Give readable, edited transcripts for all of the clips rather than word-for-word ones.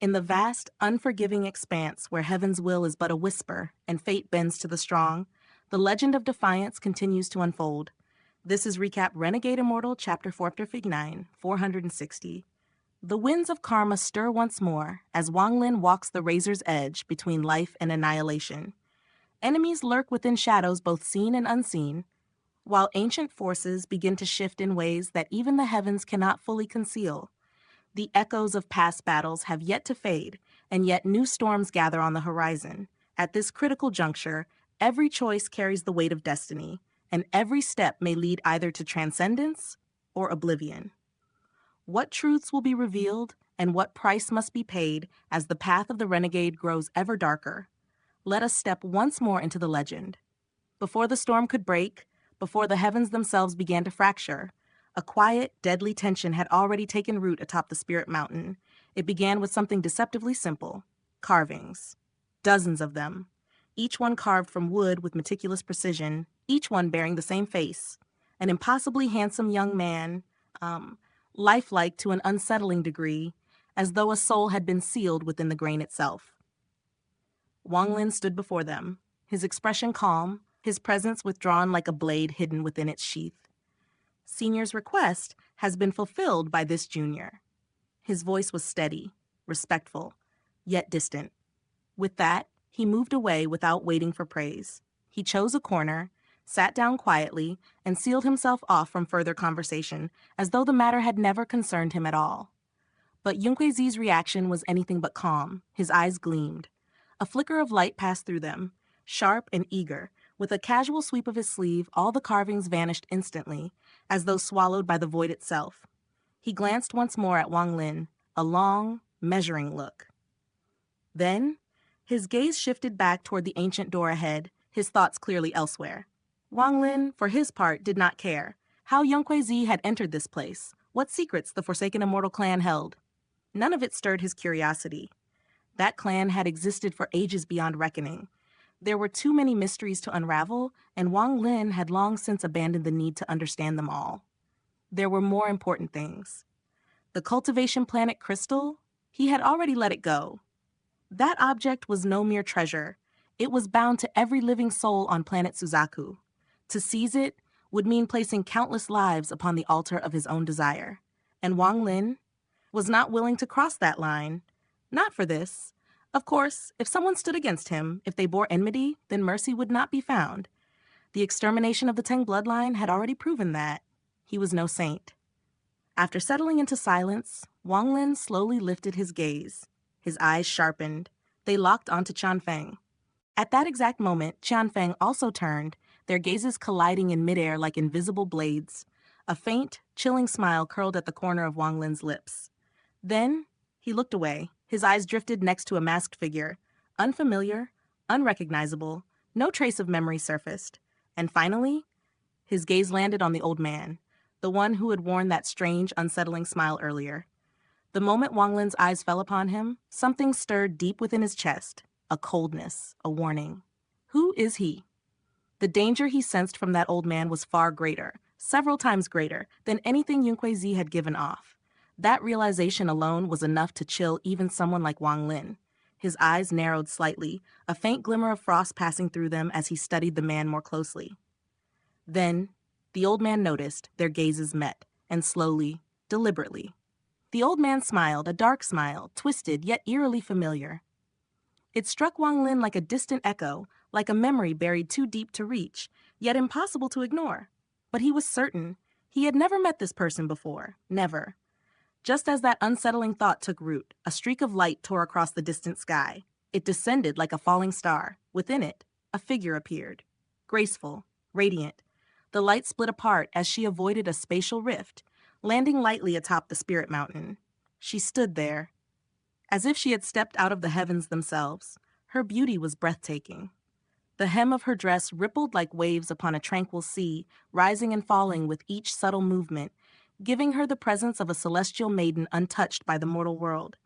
In the vast, unforgiving expanse where heaven's will is but a whisper and fate bends to the strong, the legend of defiance continues to unfold. This is Recap Renegade Immortal, Chapter 459, 460. The winds of karma stir once more as Wang Lin walks the razor's edge between life and annihilation. Enemies lurk within shadows both seen and unseen, while ancient forces begin to shift in ways that even the heavens cannot fully conceal. The echoes of past battles have yet to fade, and yet new storms gather on the horizon. At this critical juncture, every choice carries the weight of destiny, and every step may lead either to transcendence or oblivion. What truths will be revealed, and what price must be paid as the path of the renegade grows ever darker? Let us step once more into the legend. Before the storm could break, before the heavens themselves began to fracture, a quiet, deadly tension had already taken root atop the spirit mountain. It began with something deceptively simple: carvings. Dozens of them, each one carved from wood with meticulous precision, each one bearing the same face. An impossibly handsome young man, lifelike to an unsettling degree, as though a soul had been sealed within the grain itself. Wang Lin stood before them, his expression calm, his presence withdrawn like a blade hidden within its sheath. Senior's request has been fulfilled by this junior. His voice was steady, respectful, yet distant. With that, he moved away without waiting for praise. He chose a corner, sat down quietly, and sealed himself off from further conversation, as though the matter had never concerned him at all. But Yunquezi's reaction was anything but calm. His eyes gleamed. A flicker of light passed through them, sharp and eager. With a casual sweep of his sleeve, all the carvings vanished instantly, as though swallowed by the void itself. He glanced once more at Wang Lin, a long, measuring look. Then, his gaze shifted back toward the ancient door ahead, his thoughts clearly elsewhere. Wang Lin, for his part, did not care how Yunquezi had entered this place, what secrets the Forsaken Immortal clan held. None of it stirred his curiosity. That clan had existed for ages beyond reckoning. There were too many mysteries to unravel, and Wang Lin had long since abandoned the need to understand them all. There were more important things. The cultivation planet crystal, he had already let it go. That object was no mere treasure. It was bound to every living soul on planet Suzaku. To seize it would mean placing countless lives upon the altar of his own desire. And Wang Lin was not willing to cross that line. Not for this. Of course, if someone stood against him, if they bore enmity, then mercy would not be found. The extermination of the Tang bloodline had already proven that. He was no saint. After settling into silence, Wang Lin slowly lifted his gaze. His eyes sharpened. They locked onto Qianfeng. At that exact moment, Qianfeng also turned, their gazes colliding in midair like invisible blades. A faint, chilling smile curled at the corner of Wang Lin's lips. Then, he looked away. His eyes drifted next to a masked figure. Unfamiliar, unrecognizable, no trace of memory surfaced. And finally, his gaze landed on the old man, the one who had worn that strange, unsettling smile earlier. The moment Wang Lin's eyes fell upon him, something stirred deep within his chest, a coldness, a warning. Who is he? The danger he sensed from that old man was far greater, several times greater, than anything Yunquezi had given off. That realization alone was enough to chill even someone like Wang Lin. His eyes narrowed slightly, a faint glimmer of frost passing through them as he studied the man more closely. Then, the old man noticed, their gazes met, and slowly, deliberately. The old man smiled, a dark smile, twisted yet eerily familiar. It struck Wang Lin like a distant echo, like a memory buried too deep to reach, yet impossible to ignore. But he was certain. He had never met this person before. Never. Just as that unsettling thought took root, a streak of light tore across the distant sky. It descended like a falling star. Within it, a figure appeared. Graceful, radiant. The light split apart as she avoided a spatial rift, landing lightly atop the spirit mountain. She stood there, as if she had stepped out of the heavens themselves. Her beauty was breathtaking. The hem of her dress rippled like waves upon a tranquil sea, rising and falling with each subtle movement, giving her the presence of a celestial maiden untouched by the mortal world.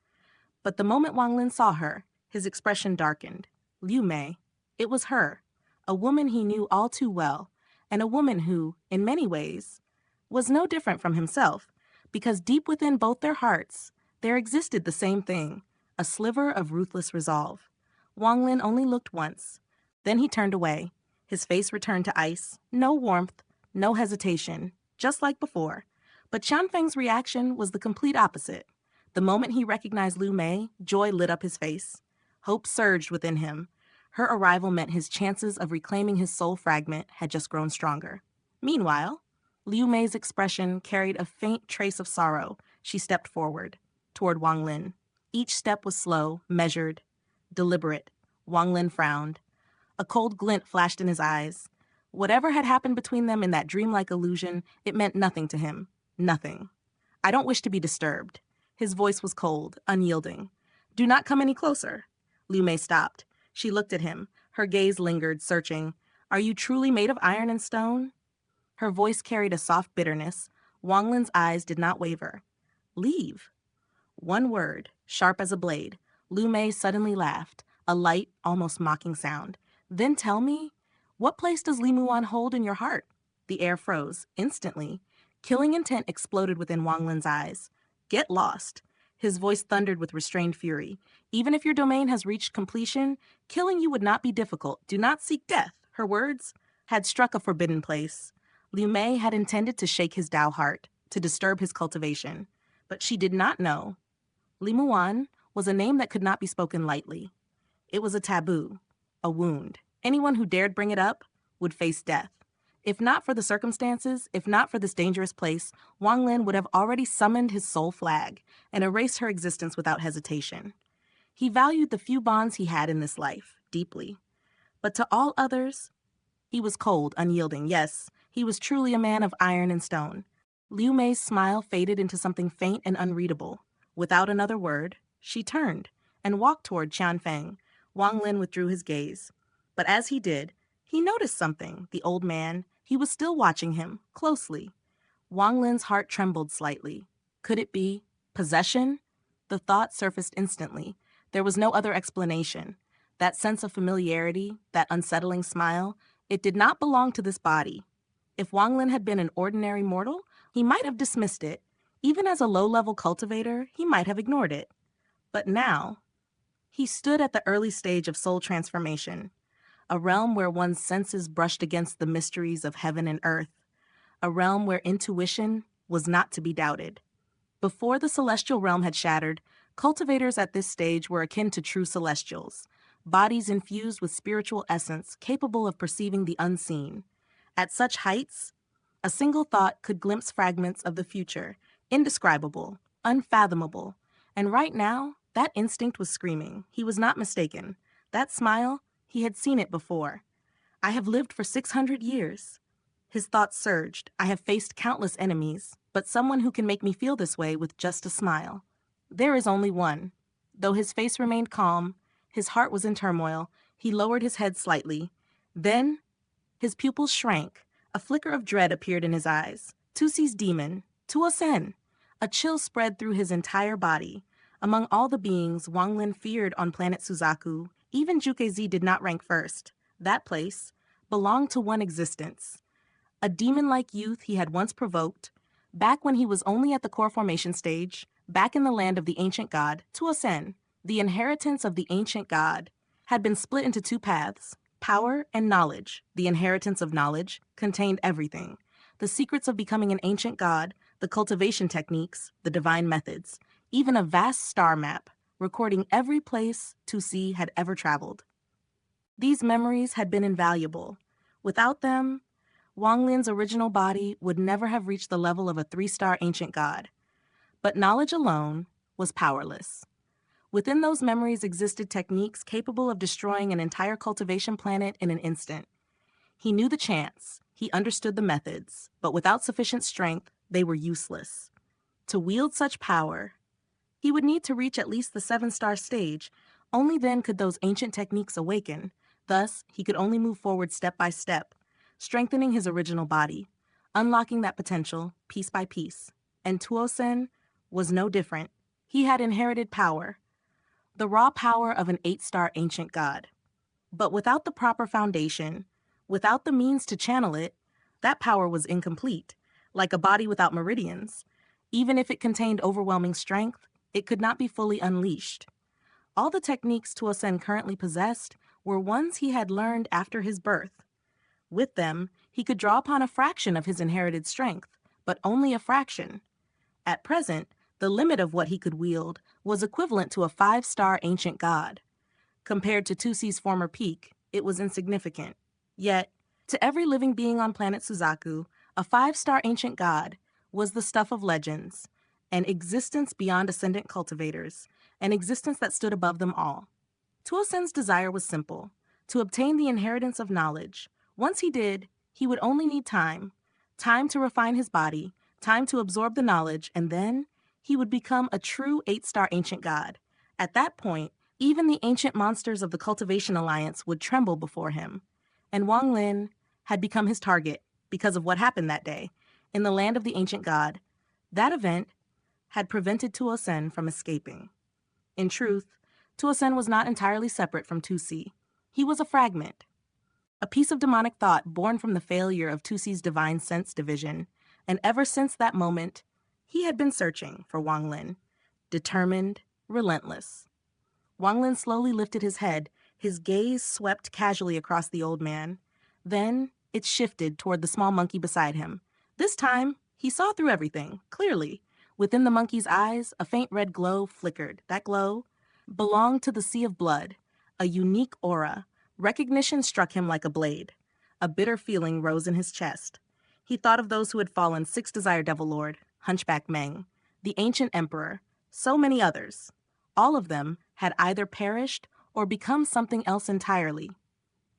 But the moment Wang Lin saw her, his expression darkened. Liu Mei. It was her, a woman he knew all too well, and a woman who, in many ways, was no different from himself, because deep within both their hearts, there existed the same thing, a sliver of ruthless resolve. Wang Lin only looked once. Then he turned away. His face returned to ice. No warmth, no hesitation, just like before. But Xianfeng's reaction was the complete opposite. The moment he recognized Lu Mei, joy lit up his face. Hope surged within him. Her arrival meant his chances of reclaiming his soul fragment had just grown stronger. Meanwhile, Liu Mei's expression carried a faint trace of sorrow. She stepped forward, toward Wang Lin. Each step was slow, measured, deliberate. Wang Lin frowned. A cold glint flashed in his eyes. Whatever had happened between them in that dreamlike illusion, it meant nothing to him. Nothing. I don't wish to be disturbed. His voice was cold, unyielding. Do not come any closer. Liu Mei stopped. She looked at him. Her gaze lingered, searching. Are you truly made of iron and stone? Her voice carried a soft bitterness. Wang Lin's eyes did not waver. Leave. One word, sharp as a blade. Liu Mei suddenly laughed, a light, almost mocking sound. Then tell me, what place does Li Muan hold in your heart? The air froze, instantly. Killing intent exploded within Wang Lin's eyes. Get lost. His voice thundered with restrained fury. Even if your domain has reached completion, killing you would not be difficult. Do not seek death. Her words had struck a forbidden place. Liu Mei had intended to shake his Dao heart, to disturb his cultivation. But she did not know. Li Muan was a name that could not be spoken lightly. It was a taboo, a wound. Anyone who dared bring it up would face death. If not for the circumstances, if not for this dangerous place, Wang Lin would have already summoned his soul flag and erased her existence without hesitation. He valued the few bonds he had in this life deeply. But to all others, he was cold, unyielding. Yes, he was truly a man of iron and stone. Liu Mei's smile faded into something faint and unreadable. Without another word, she turned and walked toward Xianfeng. Wang Lin withdrew his gaze. But as he did, he noticed something. The old man, he was still watching him, closely. Wang Lin's heart trembled slightly. Could it be possession? The thought surfaced instantly. There was no other explanation. That sense of familiarity, that unsettling smile, it did not belong to this body. If Wang Lin had been an ordinary mortal, he might have dismissed it. Even as a low-level cultivator, he might have ignored it. But now, he stood at the early stage of soul transformation, a realm where one's senses brushed against the mysteries of heaven and earth, a realm where intuition was not to be doubted. Before the celestial realm had shattered, cultivators at this stage were akin to true celestials, bodies infused with spiritual essence capable of perceiving the unseen. At such heights, a single thought could glimpse fragments of the future, indescribable, unfathomable. And right now, that instinct was screaming. He was not mistaken. That smile, he had seen it before. I have lived for 600 years. His thoughts surged. I have faced countless enemies, but someone who can make me feel this way with just a smile. There is only one. Though his face remained calm, his heart was in turmoil. He lowered his head slightly. Then, his pupils shrank. A flicker of dread appeared in his eyes. Tusi's demon, Tuosen. A chill spread through his entire body. Among all the beings Wang Lin feared on planet Suzaku, even Juke-Z did not rank first. That place belonged to one existence. A demon-like youth he had once provoked, back when he was only at the core formation stage, back in the land of the ancient god, Tuosen. The inheritance of the ancient god had been split into two paths, power and knowledge. The inheritance of knowledge contained everything. The secrets of becoming an ancient god, the cultivation techniques, the divine methods, even a vast star map, recording every place Tusi had ever traveled. These memories had been invaluable. Without them, Wang Lin's original body would never have reached the level of a 3-star ancient god. But knowledge alone was powerless. Within those memories existed techniques capable of destroying an entire cultivation planet in an instant. He knew the chance, he understood the methods, but without sufficient strength, they were useless. To wield such power, he would need to reach at least the 7-star stage. Only then could those ancient techniques awaken. Thus, he could only move forward step by step, strengthening his original body, unlocking that potential piece by piece. And Tuosen was no different. He had inherited power, the raw power of an 8-star ancient god. But without the proper foundation, without the means to channel it, that power was incomplete, like a body without meridians. Even if it contained overwhelming strength, it could not be fully unleashed. All the techniques Tuosen currently possessed were ones he had learned after his birth. With them, he could draw upon a fraction of his inherited strength, but only a fraction. At present, the limit of what he could wield was equivalent to a 5-star ancient god. Compared to Tusi's former peak, it was insignificant. Yet, to every living being on planet Suzaku, a 5-star ancient god was the stuff of legends, an existence beyond ascendant cultivators, an existence that stood above them all. Tuosen's desire was simple, to obtain the inheritance of knowledge. Once he did, he would only need time to refine his body, time to absorb the knowledge, and then he would become a true 8-star ancient god. At that point, even the ancient monsters of the Cultivation Alliance would tremble before him. And Wang Lin had become his target because of what happened that day in the land of the ancient god. That event had prevented Tuosen from escaping. In truth, Tuosen was not entirely separate from Tusi. He was a fragment, a piece of demonic thought born from the failure of Tusi's divine sense division, and ever since that moment, he had been searching for Wang Lin, determined, relentless. Wang Lin slowly lifted his head, his gaze swept casually across the old man. Then it shifted toward the small monkey beside him. This time, he saw through everything, clearly. Within the monkey's eyes, a faint red glow flickered. That glow belonged to the sea of blood, a unique aura. Recognition struck him like a blade. A bitter feeling rose in his chest. He thought of those who had fallen: Six Desire Devil Lord, Hunchback Meng, the Ancient Emperor, so many others. All of them had either perished or become something else entirely.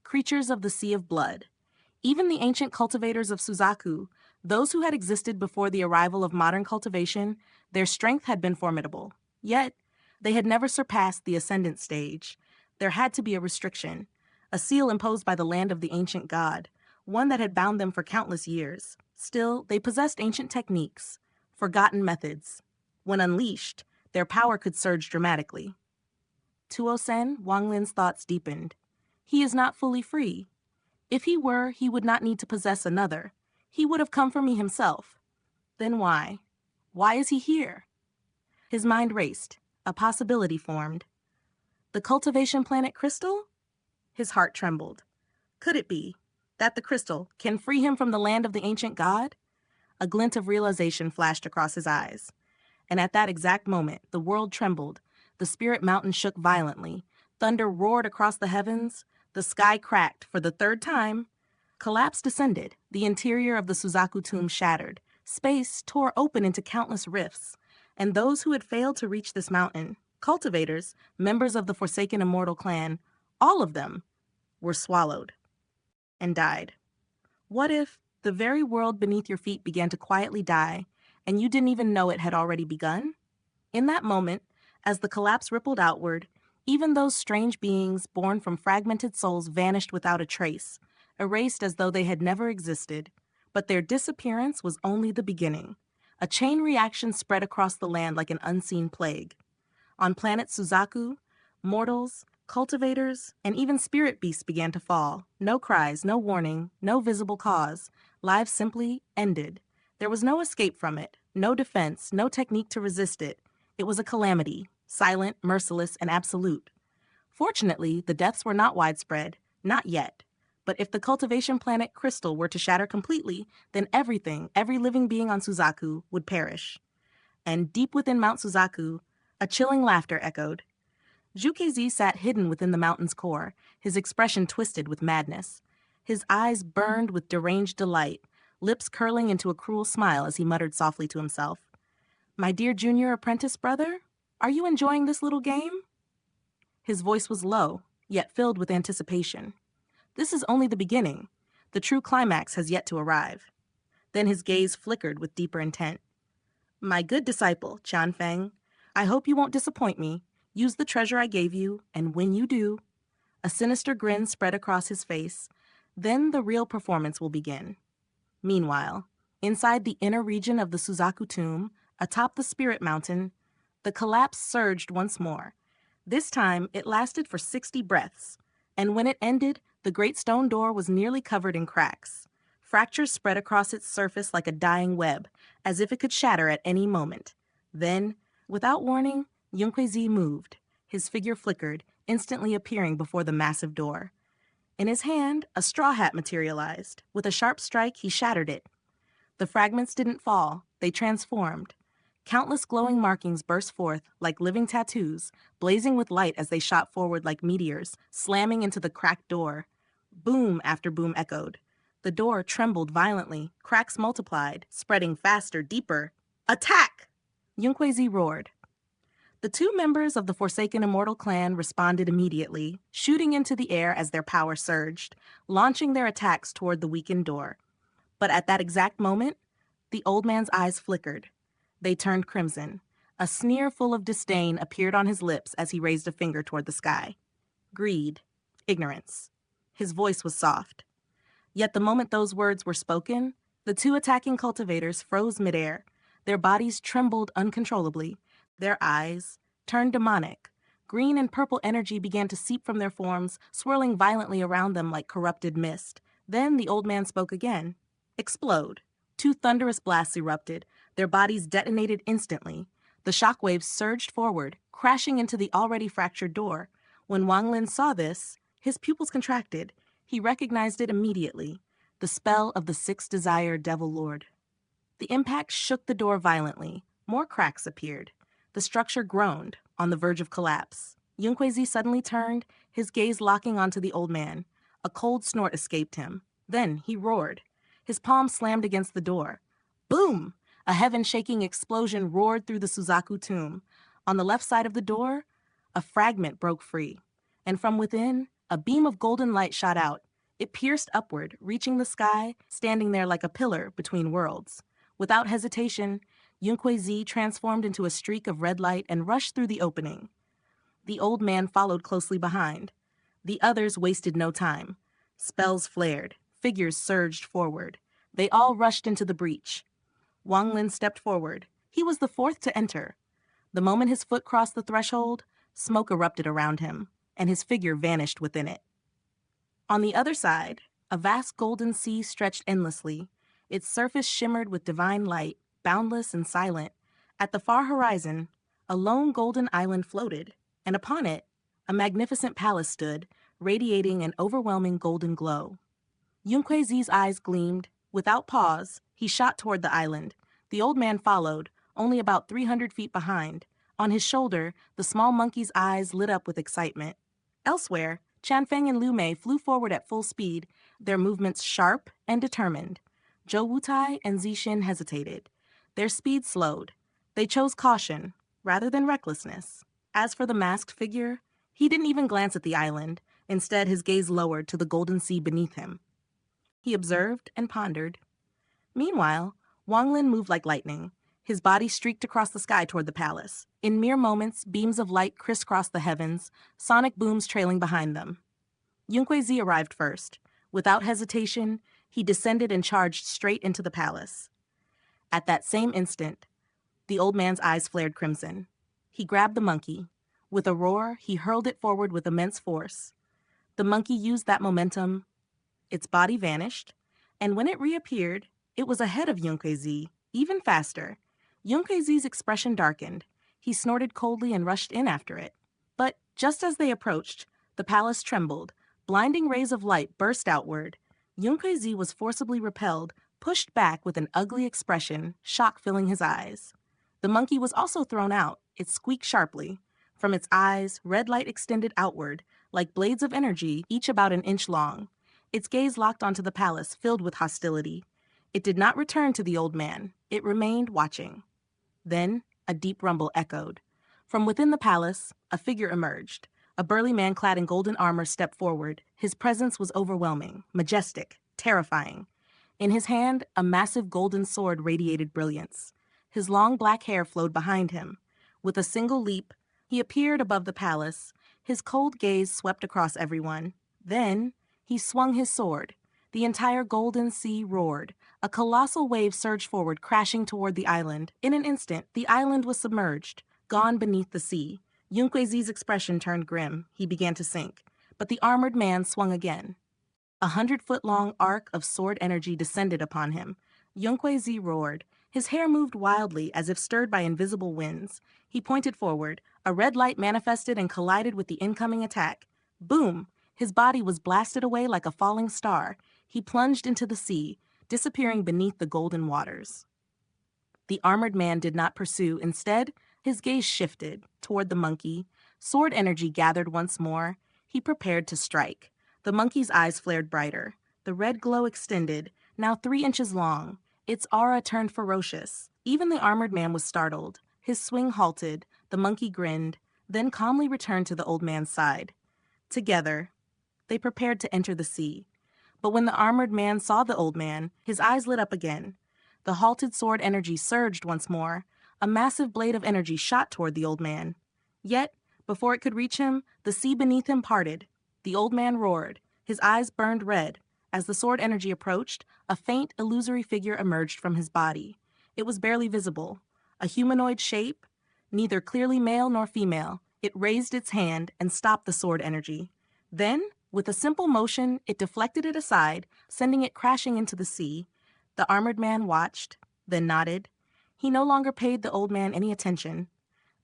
Creatures of the sea of blood. Even the ancient cultivators of Suzaku, those who had existed before the arrival of modern cultivation, their strength had been formidable. Yet, they had never surpassed the ascendant stage. There had to be a restriction, a seal imposed by the land of the ancient god, one that had bound them for countless years. Still, they possessed ancient techniques, forgotten methods. When unleashed, their power could surge dramatically. Tuosen, Wang Lin's thoughts deepened. He is not fully free. If he were, he would not need to possess another. He would have come for me himself. Then why? Why is he here? His mind raced. A possibility formed. The cultivation planet crystal? His heart trembled. Could it be that the crystal can free him from the land of the ancient god? A glint of realization flashed across his eyes. And at that exact moment, the world trembled. The spirit mountain shook violently. Thunder roared across the heavens. The sky cracked for the third time. Collapse descended. The interior of the Suzaku tomb shattered. Space tore open into countless rifts. And those who had failed to reach this mountain, cultivators, members of the Forsaken Immortal clan, all of them were swallowed and died. What if the very world beneath your feet began to quietly die, and you didn't even know it had already begun? In that moment, as the collapse rippled outward, even those strange beings born from fragmented souls vanished without a trace, erased as though they had never existed. But their disappearance was only the beginning. A chain reaction spread across the land like an unseen plague. On planet Suzaku, mortals, cultivators, and even spirit beasts began to fall. No cries, no warning, no visible cause. Lives simply ended. There was no escape from it, no defense, no technique to resist it. It was a calamity, silent, merciless, and absolute. Fortunately, the deaths were not widespread, not yet. But if the cultivation planet crystal were to shatter completely, then everything, every living being on Suzaku would perish. And deep within Mount Suzaku, a chilling laughter echoed. Zhuke-Z sat hidden within the mountain's core, his expression twisted with madness. His eyes burned with deranged delight, lips curling into a cruel smile as he muttered softly to himself. "My dear junior apprentice brother, are you enjoying this little game?" His voice was low, yet filled with anticipation. This is only the beginning. The true climax has yet to arrive. Then his gaze flickered with deeper intent. "My good disciple, Qianfeng, I hope you won't disappoint me. Use the treasure I gave you, and when you do..." A sinister grin spread across his face. "Then the real performance will begin." Meanwhile, inside the inner region of the Suzaku tomb, atop the spirit mountain, the collapse surged once more. This time, it lasted for 60 breaths, and when it ended, the great stone door was nearly covered in cracks. Fractures spread across its surface like a dying web, as if it could shatter at any moment. Then, without warning, Yunque-Z moved. his figure flickered, instantly appearing before the massive door. In his hand, a straw hat materialized. With a sharp strike, he shattered it. The fragments didn't fall, they transformed. Countless glowing markings burst forth like living tattoos, blazing with light as they shot forward like meteors, slamming into the cracked door. Boom after boom echoed. The door trembled violently, cracks multiplied, spreading faster, deeper. Attack! Yunquezi roared. The two members of the Forsaken Immortal clan responded immediately, shooting into the air as their power surged, launching their attacks toward the weakened door. But at that exact moment, the old man's eyes flickered. They turned crimson. A sneer full of disdain appeared on his lips as he raised a finger toward the sky. Greed. Ignorance. His voice was soft. Yet the moment those words were spoken, the two attacking cultivators froze midair. Their bodies trembled uncontrollably. Their eyes turned demonic. Green and purple energy began to seep from their forms, swirling violently around them like corrupted mist. Then the old man spoke again. Explode. Two thunderous blasts erupted. Their bodies detonated instantly. The shockwaves surged forward, crashing into the already fractured door. When Wang Lin saw this, his pupils contracted. He recognized it immediately. The spell of the Sixth Desire Devil Lord. The impact shook the door violently. More cracks appeared. The structure groaned, on the verge of collapse. Yunquezi suddenly turned, his gaze locking onto the old man. A cold snort escaped him. Then he roared. His palm slammed against the door. Boom! A heaven-shaking explosion roared through the Suzaku tomb. On the left side of the door, a fragment broke free. And from within, a beam of golden light shot out. It pierced upward, reaching the sky, standing there like a pillar between worlds. Without hesitation, Yunquezi transformed into a streak of red light and rushed through the opening. The old man followed closely behind. The others wasted no time. Spells flared. Figures surged forward. They all rushed into the breach. Wang Lin stepped forward. He was the fourth to enter. The moment his foot crossed the threshold, smoke erupted around him, and his figure vanished within it. On the other side, a vast golden sea stretched endlessly. Its surface shimmered with divine light, boundless and silent. At the far horizon, a lone golden island floated, and upon it, a magnificent palace stood, radiating an overwhelming golden glow. Yunquezi's eyes gleamed. Without pause, he shot toward the island. The old man followed, only about 300 feet behind. On his shoulder, the small monkey's eyes lit up with excitement. Elsewhere, Chanfeng and Lu Mei flew forward at full speed, their movements sharp and determined. Zhou Wutai and Zixin hesitated. Their speed slowed. They chose caution, rather than recklessness. As for the masked figure, he didn't even glance at the island. Instead, his gaze lowered to the golden sea beneath him. He observed and pondered. Meanwhile, Wang Lin moved like lightning. His body streaked across the sky toward the palace. In mere moments, beams of light crisscrossed the heavens, sonic booms trailing behind them. Yunquezi arrived first. Without hesitation, he descended and charged straight into the palace. At that same instant, the old man's eyes flared crimson. He grabbed the monkey. With a roar, he hurled it forward with immense force. The monkey used that momentum. Its body vanished, and when it reappeared, it was ahead of Yunquezi, even faster. Yunquezi's expression darkened. He snorted coldly and rushed in after it. But just as they approached, the palace trembled. Blinding rays of light burst outward. Yunquezi was forcibly repelled, pushed back with an ugly expression, shock filling his eyes. The monkey was also thrown out. It squeaked sharply. From its eyes, red light extended outward, like blades of energy, each about an inch long. Its gaze locked onto the palace, filled with hostility. It did not return to the old man. It remained watching. Then, a deep rumble echoed. From within the palace, a figure emerged. A burly man clad in golden armor stepped forward. His presence was overwhelming, majestic, terrifying. In his hand, a massive golden sword radiated brilliance. His long black hair flowed behind him. With a single leap, he appeared above the palace. His cold gaze swept across everyone. Then, he swung his sword. The entire golden sea roared. A colossal wave surged forward, crashing toward the island. In an instant, the island was submerged, gone beneath the sea. Yunquezi's expression turned grim. He began to sink. But the armored man swung again. 100-foot-long arc of sword energy descended upon him. Yunquezi roared. His hair moved wildly as if stirred by invisible winds. He pointed forward. A red light manifested and collided with the incoming attack. Boom! His body was blasted away like a falling star. He plunged into the sea, disappearing beneath the golden waters. The armored man did not pursue. Instead, his gaze shifted toward the monkey. Sword energy gathered once more. He prepared to strike. The monkey's eyes flared brighter. The red glow extended, now 3 inches long. Its aura turned ferocious. Even the armored man was startled. His swing halted. The monkey grinned, then calmly returned to the old man's side. Together, they prepared to enter the sea. But when the armored man saw the old man, his eyes lit up again. The halted sword energy surged once more. A massive blade of energy shot toward the old man. Yet, before it could reach him, the sea beneath him parted. The old man roared. His eyes burned red. As the sword energy approached, a faint, illusory figure emerged from his body. It was barely visible. A humanoid shape, neither clearly male nor female. It raised its hand and stopped the sword energy. Then, with a simple motion, it deflected it aside, sending it crashing into the sea. The armored man watched, then nodded. He no longer paid the old man any attention.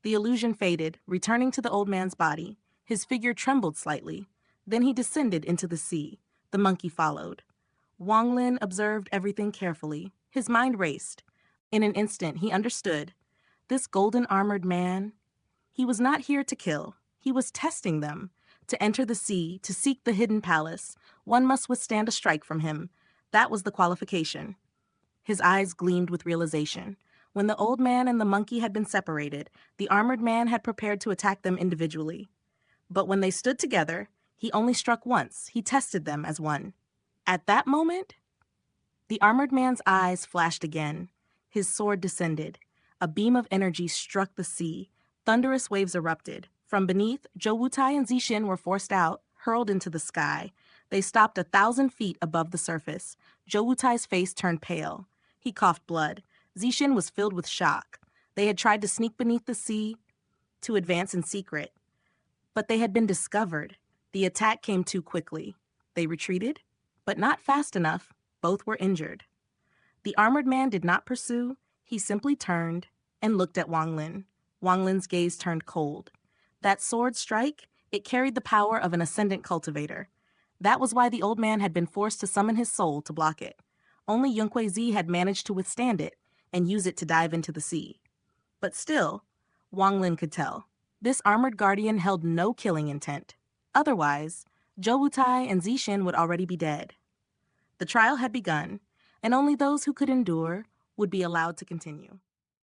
The illusion faded, returning to the old man's body. His figure trembled slightly. Then he descended into the sea. The monkey followed. Wang Lin observed everything carefully. His mind raced. In an instant, he understood. This golden-armored man, he was not here to kill. He was testing them. To enter the sea, to seek the hidden palace, one must withstand a strike from him. That was the qualification. His eyes gleamed with realization. When the old man and the monkey had been separated, the armored man had prepared to attack them individually. But when they stood together, he only struck once. He tested them as one. At that moment, the armored man's eyes flashed again. His sword descended. A beam of energy struck the sea. Thunderous waves erupted. From beneath, Zhou Wutai and Zixin were forced out, hurled into the sky. They stopped 1,000 feet above the surface. Zhou Wutai's face turned pale. He coughed blood. Zixin was filled with shock. They had tried to sneak beneath the sea, to advance in secret. But they had been discovered. The attack came too quickly. They retreated, but not fast enough. Both were injured. The armored man did not pursue. He simply turned and looked at Wang Lin. Wang Lin's gaze turned cold. That sword strike, it carried the power of an ascendant cultivator. That was why the old man had been forced to summon his soul to block it. Only Yunquei had managed to withstand it and use it to dive into the sea. But still, Wang Lin could tell. This armored guardian held no killing intent. Otherwise, Zhou Wutai and Zixin would already be dead. The trial had begun, and only those who could endure would be allowed to continue.